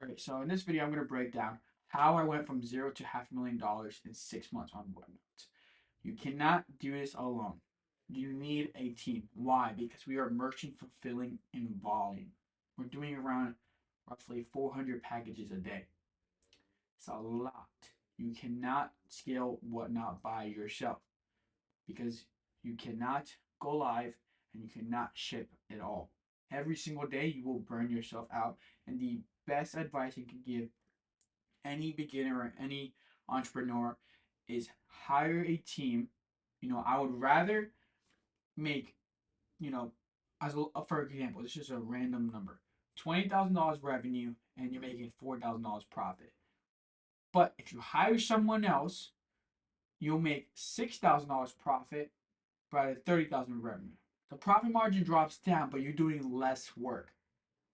Alright, so in this video, I'm going to break down how I went from zero to $500,000 in 6 months on OneNote. You cannot do this alone. You need a team. Why? Because we are merchant fulfilling in volume. We're doing around roughly 400 packages a day. It's a lot. You cannot scale Whatnot by yourself because you cannot go live and you cannot ship at all. Every single day, you will burn yourself out. And the best advice you can give any beginner or any entrepreneur is hire a team. I would rather make, you know, for example, this is a random number, $20,000 revenue and you're making $4,000 profit. But if you hire someone else, you'll make $6,000 profit, but at 30,000 revenue. The profit margin drops down, but you're doing less work.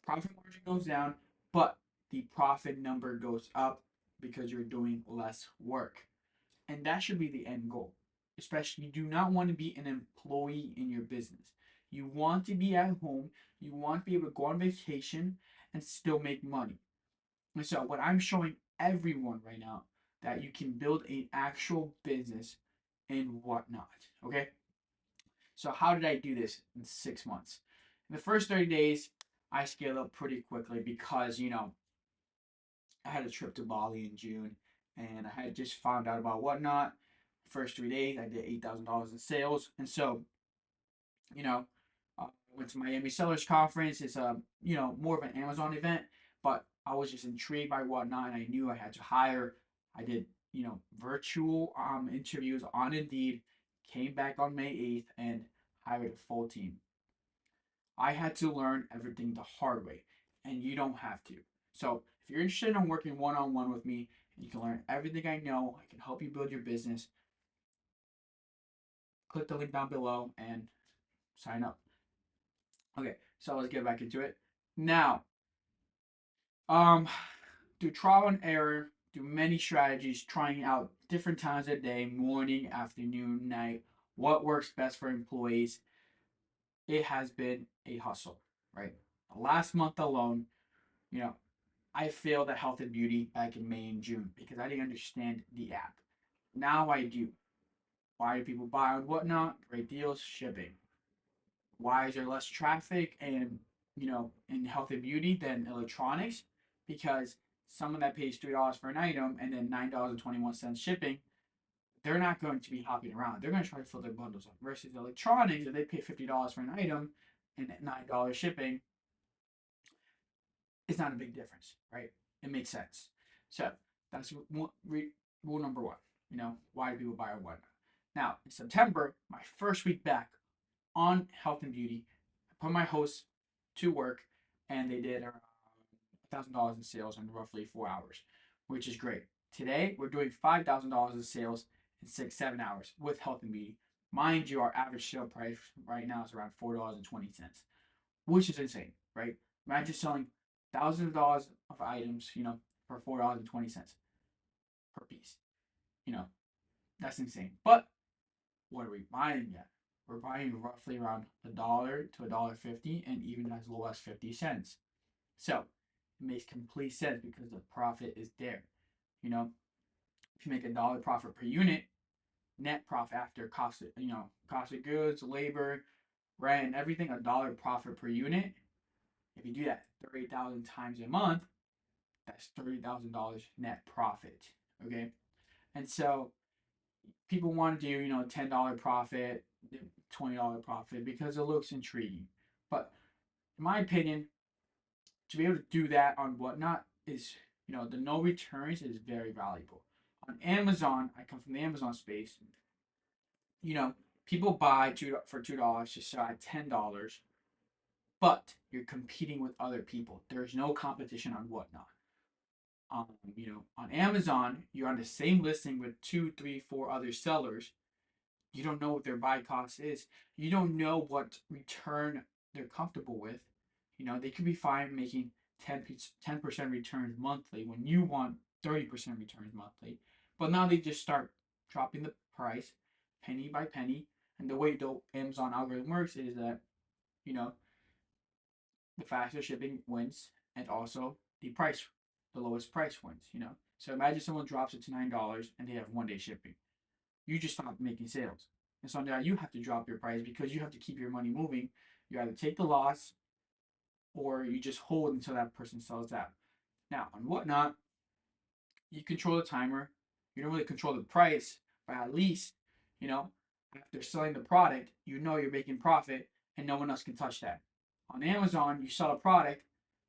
Profit margin goes down, but the profit number goes up because you're doing less work. And that should be the end goal. Especially, you do not want to be an employee in your business. You want to be at home, you want to be able to go on vacation and still make money. And so, what I'm showing everyone right now that you can build an actual business and whatnot. Okay? So, how did I do this in 6 months? In the first 30 days, I scaled up pretty quickly because, I had a trip to Bali in June and I had just found out about Whatnot. First 3 days, I did $8,000 in sales. And so, you know, I went to Miami Sellers Conference. It's more of an Amazon event, but I was just intrigued by Whatnot and I knew I had to hire. I did, virtual interviews on Indeed, came back on May 8th and hired a full team. I had to learn everything the hard way, and you don't have to. So, if you're interested in working one on one with me, and you can learn everything I know, I can help you build your business, click the link down below and sign up. Okay, so let's get back into it. Now, um, do trial and error, do many strategies, trying out different times of day, morning, afternoon, night, what works best for employees. It has been a hustle, right? Last month alone, you know, I failed at health and beauty back in May and June because I didn't understand the app. Now I do. Why do people buy on Whatnot? Great deals, shipping. Why is there less traffic and in health and beauty than electronics? Because someone that pays $3 for an item and then $9.21 shipping, they're not going to be hopping around. They're going to try to fill their bundles up. Versus electronics, if they pay $50 for an item and $9 shipping, it's not a big difference, right? It makes sense. So that's rule number one. Why do people buy or what? Now, in September, my first week back on health and beauty, I put my hosts to work and they did $1,000 in sales in roughly 4 hours, which is great. Today, we're doing $5,000 in sales in 6, 7 hours with health and beauty. Mind you, our average sale price right now is around $4.20, which is insane, right? Imagine selling thousands of dollars of items, for $4.20 per piece. You know, that's insane. But what are we buying at? We're buying roughly around $1 to $1.50 and even as low as 50 cents. So it makes complete sense because the profit is there. If you make $1 profit per unit, net profit after cost of goods, labor, rent, and everything, $1 profit per unit. If you do that 30,000 times a month, that's $30,000 net profit. Okay, and so people want to do $10 profit, $20 profit because it looks intriguing. But in my opinion, to be able to do that on Whatnot is the no returns is very valuable. On Amazon, I come from the Amazon space. People buy for $2 to sell at $10, but you're competing with other people. There's no competition on Whatnot. On Amazon, you're on the same listing with two, three, four other sellers. You don't know what their buy cost is. You don't know what return they're comfortable with. They could be fine making 10% returns monthly when you want 30% returns monthly. But now they just start dropping the price penny by penny. And the way the Amazon algorithm works is that, you know, the faster shipping wins and also the price the lowest price wins, you know. So imagine someone drops it to $9 and they have 1 day shipping. You just stop making sales. And so now you have to drop your price because you have to keep your money moving. You either take the loss or you just hold until that person sells out. Now, on Whatnot, you control the timer. You don't really control the price, but at least, you know, after selling the product, you know you're making profit and no one else can touch that. On Amazon, you sell a product,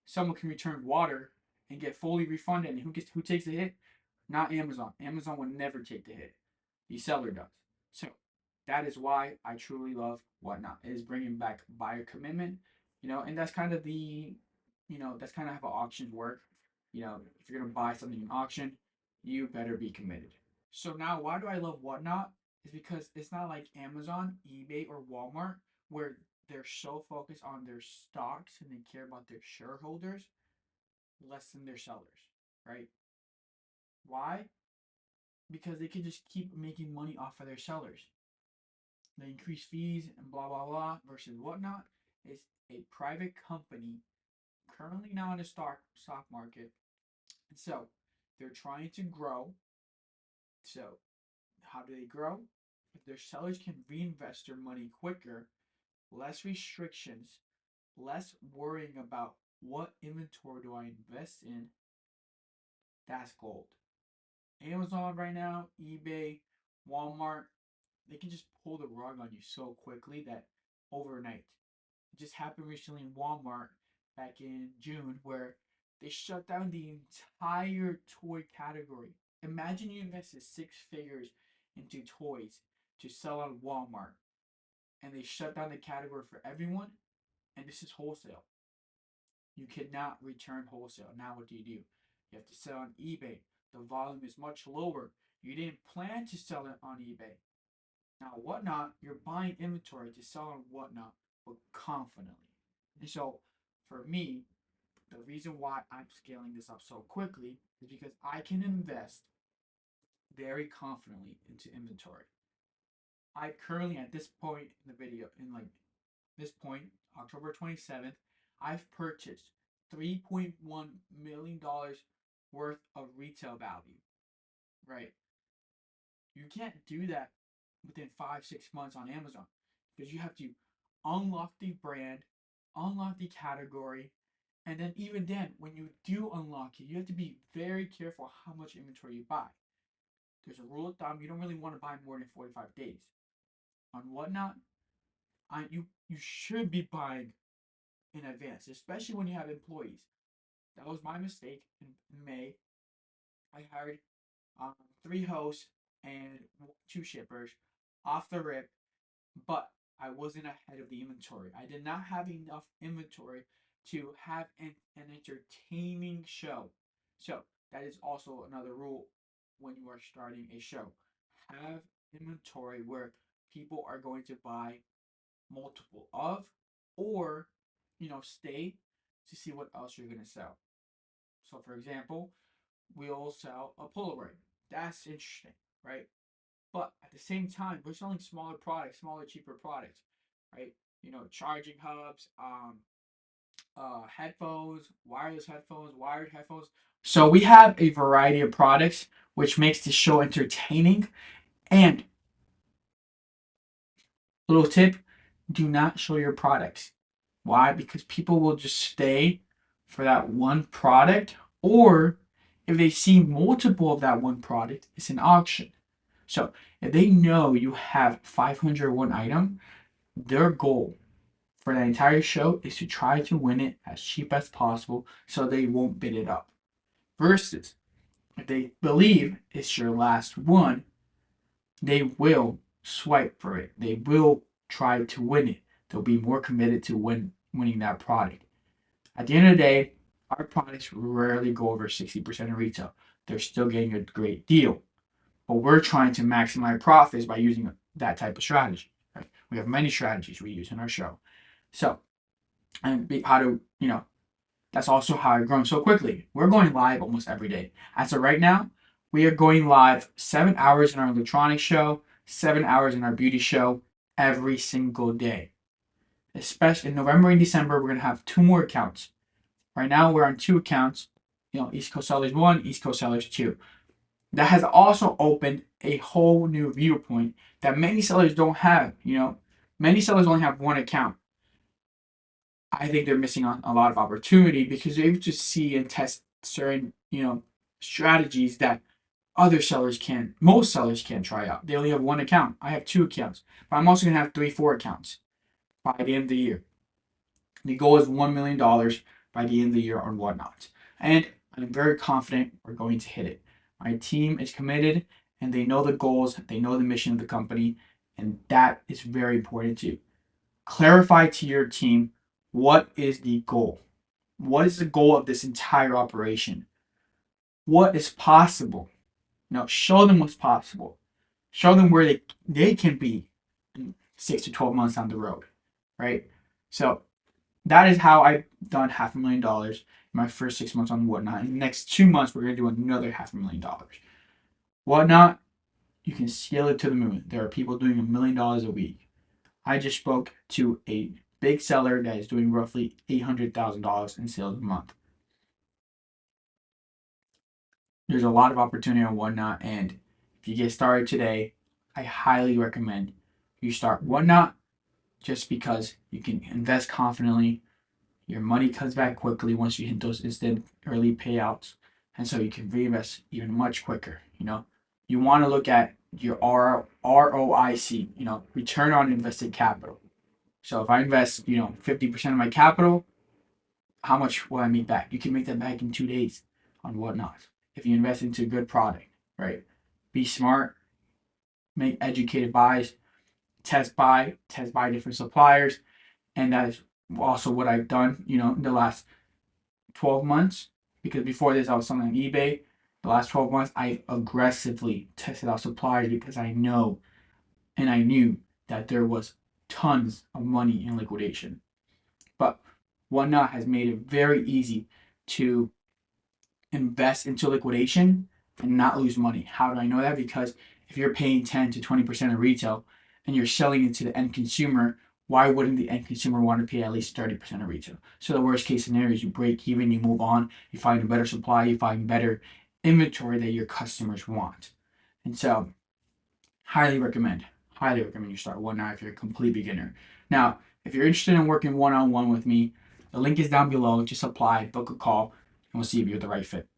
someone can return water and get fully refunded. And who takes the hit? Not Amazon. Amazon would never take the hit. The seller does. So that is why I truly love Whatnot. It is bringing back buyer commitment, you know, and that's kind of that's kind of how auctions work. You know, if you're gonna buy something in auction, you better be committed. So now, why do I love Whatnot? Is because it's not like Amazon, eBay, or Walmart where they're so focused on their stocks and they care about their shareholders less than their sellers, right? Why? Because they can just keep making money off of their sellers. They increase fees and blah blah blah. Versus Whatnot is a private company currently now in the stock market, and so they're trying to grow. So how do they grow? If their sellers can reinvest their money quicker, less restrictions, less worrying about what inventory do I invest in, that's gold. Amazon right now, eBay, Walmart, they can just pull the rug on you so quickly that overnight. It just happened recently in Walmart back in June where they shut down the entire toy category. Imagine you invested 6 figures into toys to sell on Walmart and they shut down the category for everyone, and this is wholesale. You cannot return wholesale. Now what do? You have to sell on eBay. The volume is much lower. You didn't plan to sell it on eBay. Now, Whatnot, you're buying inventory to sell on Whatnot, but confidently. And so, for me, the reason why I'm scaling this up so quickly is because I can invest very confidently into inventory. I currently, at this point in the video, in like this point, October 27th, I've purchased $3.1 million worth of retail value, right? You can't do that within 5, 6 months on Amazon because you have to unlock the brand, unlock the category, and then even then, when you do unlock it, you have to be very careful how much inventory you buy. There's a rule of thumb: you don't really want to buy more than 45 days. On Whatnot, you should be buying in advance, especially when you have employees. That was my mistake in May. I hired 3 hosts and 2 shippers off the rip, but I wasn't ahead of the inventory. I did not have enough inventory to have an entertaining show. So that is also another rule when you are starting a show. Have inventory where people are going to buy multiple of, or stay to see what else you're going to sell. So for example, we'll sell a Polaroid. That's interesting, right? But at the same time, we're selling smaller products, smaller, cheaper products, right? Charging hubs, headphones, wireless headphones, wired headphones. So we have a variety of products, which makes the show entertaining. And little tip: do not show your products. Why? Because people will just stay for that one product, or if they see multiple of that one product, it's an auction. So if they know you have 501 item, their goal for the entire show is to try to win it as cheap as possible so they won't bid it up. Versus if they believe it's your last one, they will swipe for it. They will try to win it. They'll be more committed to winning that product. At the end of the day, our products rarely go over 60% of retail. They're still getting a great deal. But we're trying to maximize profits by using that type of strategy. Right? We have many strategies we use in our show. So, and how to, that's also how I've grown so quickly. We're going live almost every day. As of right now, we are going live 7 hours in our electronics show, 7 hours in our beauty show every single day. Especially in November and December, we're going to have 2 more accounts. Right now, we're on 2 accounts. East Coast sellers 1, East Coast sellers 2. That has also opened a whole new viewpoint that many sellers don't have. Many sellers only have one account. I think they're missing on a lot of opportunity because they're able to see and test certain, strategies that other sellers can, most sellers can't try out. They only have one account. I have two accounts, but I'm also gonna have 3, 4 accounts by the end of the year. The goal is $1 million by the end of the year or whatnot. And I'm very confident we're going to hit it. My team is committed and they know the goals, they know the mission of the company, and that is very important too. Clarify to your team what is the goal? What is the goal of this entire operation? What is possible? Show them what's possible. Show them where they can be in 6 to 12 months down the road, right? So that is how I've done $500,000 in my first 6 months on Whatnot. In the next 2 months, we're going to do another $500,000. Whatnot, you can scale it to the moon. There are people doing $1 million a week. I just spoke to a big seller that is doing roughly $800,000 in sales a month. There's a lot of opportunity on Whatnot, and if you get started today, I highly recommend you start Whatnot just because you can invest confidently. Your money comes back quickly once you hit those instant early payouts, and so you can reinvest even much quicker. You want to look at your ROIC, return on invested capital. So if I invest, 50% of my capital, how much will I make back? You can make that back in 2 days on Whatnot if you invest into a good product, right? Be smart, make educated buys, test buy different suppliers, and that is also what I've done, in the last 12 months. Because before this, I was selling on eBay. The last 12 months, I aggressively tested out suppliers because I know and I knew that there was tons of money in liquidation. But Whatnot has made it very easy to invest into liquidation and not lose money. How do I know that? Because if you're paying 10 to 20% of retail and you're selling it to the end consumer, why wouldn't the end consumer want to pay at least 30% of retail? So the worst case scenario is you break even, you move on, you find a better supply, you find better inventory that your customers want. And so highly recommend you start Whatnot if you're a complete beginner. Now, if you're interested in working one-on-one with me, the link is down below. Just apply, book a call, and we'll see if you're the right fit.